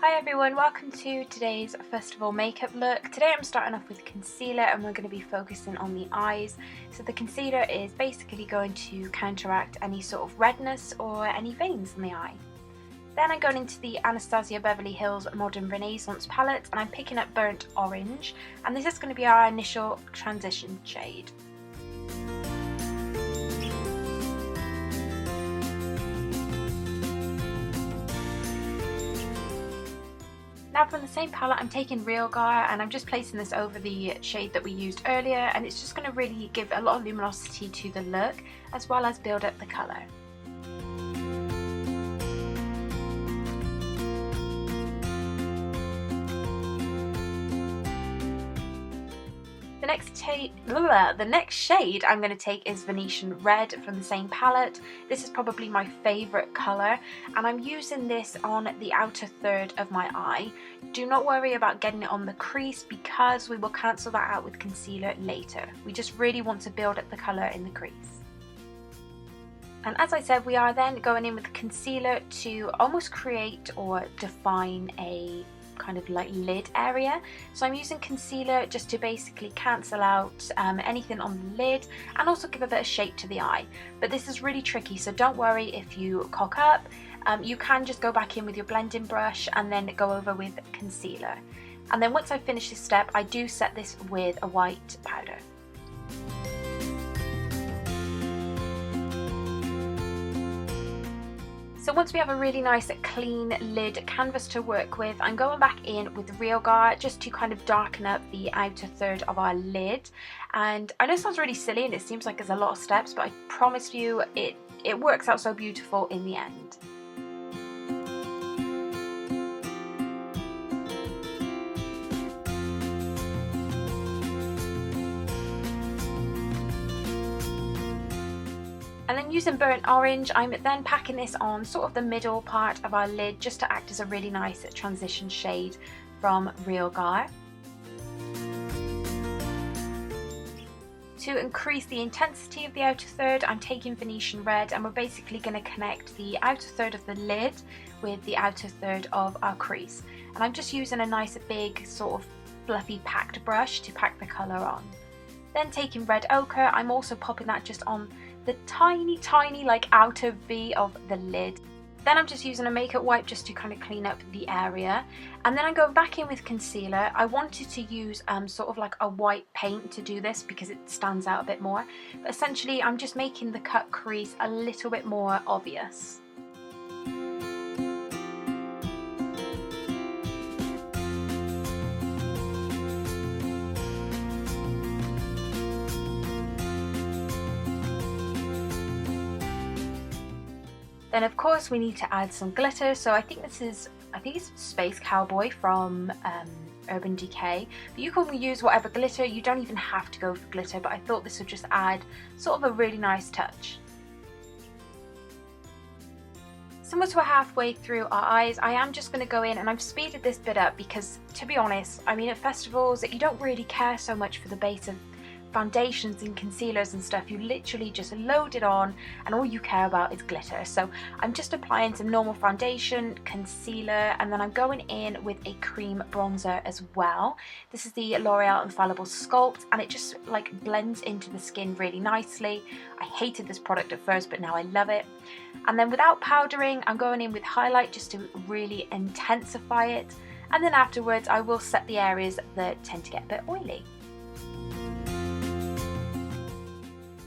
Hi everyone, welcome to today's first of all makeup look. Today I'm starting off with concealer and we're going to be focusing on the eyes. So the concealer is basically going to counteract any sort of redness or any veins in the eye. Then I'm going into the Anastasia Beverly Hills Modern Renaissance palette and I'm picking up Burnt Orange, and this is going to be our initial transition shade. Now from the same palette I'm taking Real and I'm just placing this over the shade that we used earlier, and it's just going to really give a lot of luminosity to the look as well as build up the colour. The next shade I'm going to take is Venetian Red from the same palette. This is probably my favourite colour and I'm using this on the outer third of my eye. Do not worry about getting it on the crease because we will cancel that out with concealer later. We just really want to build up the colour in the crease. And as I said, we are then going in with concealer to almost create or define a kind of like lid area. So I'm using concealer just to basically cancel out anything on the lid and also give a bit of shape to the eye. But this is really tricky, so don't worry if you cock up. You can just go back in with your blending brush and then go over with concealer. And then once I finish this step, I do set this with a white powder. So once we have a really nice clean lid canvas to work with, I'm going back in with Real just to kind of darken up the outer third of our lid. And I know it sounds really silly and it seems like there's a lot of steps, but I promise you it works out so beautiful in the end. And then using Burnt Orange, I'm then packing this on sort of the middle part of our lid just to act as a really nice transition shade from Real. To increase the intensity of the outer third, I'm taking Venetian Red and we're basically going to connect the outer third of the lid with the outer third of our crease. And I'm just using a nice big sort of fluffy packed brush to pack the colour on. Then taking Red Ochre, I'm also popping that just on the tiny like outer V of the lid. Then I'm just using a makeup wipe just to kind of clean up the area, and then I'm going back in with concealer. I wanted to use sort of like a white paint to do this because it stands out a bit more, but essentially I'm just making the cut crease a little bit more obvious. Then of course we need to add some glitter, so I think it's Space Cowboy from Urban Decay. But you can use whatever glitter, you don't even have to go for glitter, but I thought this would just add sort of a really nice touch. So once we're halfway through our eyes, I am just going to go in and I've speeded this bit up because, to be honest, I mean at festivals you don't really care so much for the base of foundations and concealers and stuff. You literally just load it on and all you care about is glitter. So I'm just applying some normal foundation, concealer, and then I'm going in with a cream bronzer as well. This is the L'Oreal Infallible Sculpt and it just like blends into the skin really nicely. I hated this product at first, but now I love it. And then without powdering, I'm going in with highlight just to really intensify it, and then afterwards I will set the areas that tend to get a bit oily.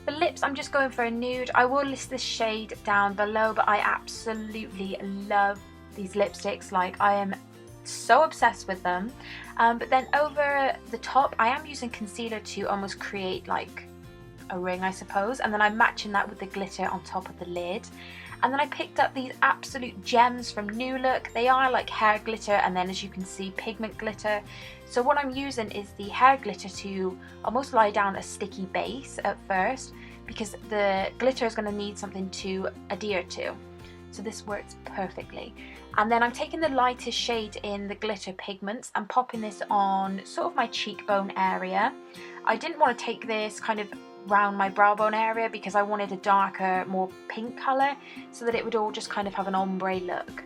For lips, I'm just going for a nude. I will list this shade down below, but I absolutely love these lipsticks. Like, I am so obsessed with them. But then over the top, I am using concealer to almost create like a ring, I suppose, and then I'm matching that with the glitter on top of the lid. And then I picked up these absolute gems from New Look. They are like hair glitter and then, as you can see, pigment glitter. So what I'm using is the hair glitter to almost lie down a sticky base at first, because the glitter is going to need something to adhere to. So this works perfectly. And then I'm taking the lightest shade in the glitter pigments and popping this on sort of my cheekbone area. I didn't want to take this kind of round my brow bone area because I wanted a darker, more pink colour so that it would all just kind of have an ombre look.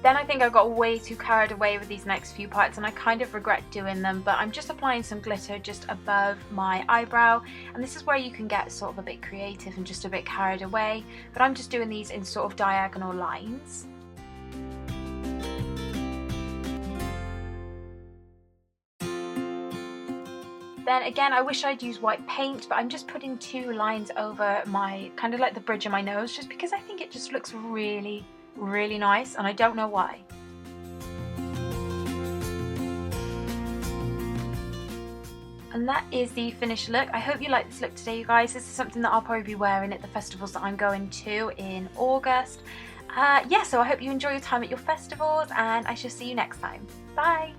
Then I think I got way too carried away with these next few parts and I kind of regret doing them, but I'm just applying some glitter just above my eyebrow, and this is where you can get sort of a bit creative and just a bit carried away, but I'm just doing these in sort of diagonal lines. Then again, I wish I'd used white paint, but I'm just putting 2 lines over my, kind of like the bridge of my nose, just because I think it just looks really nice, and I don't know why. And that is the finished look. I hope you like this look today, you guys. This is something that I'll probably be wearing at the festivals that I'm going to in August. Yeah, so I hope you enjoy your time at your festivals, and I shall see you next time. Bye!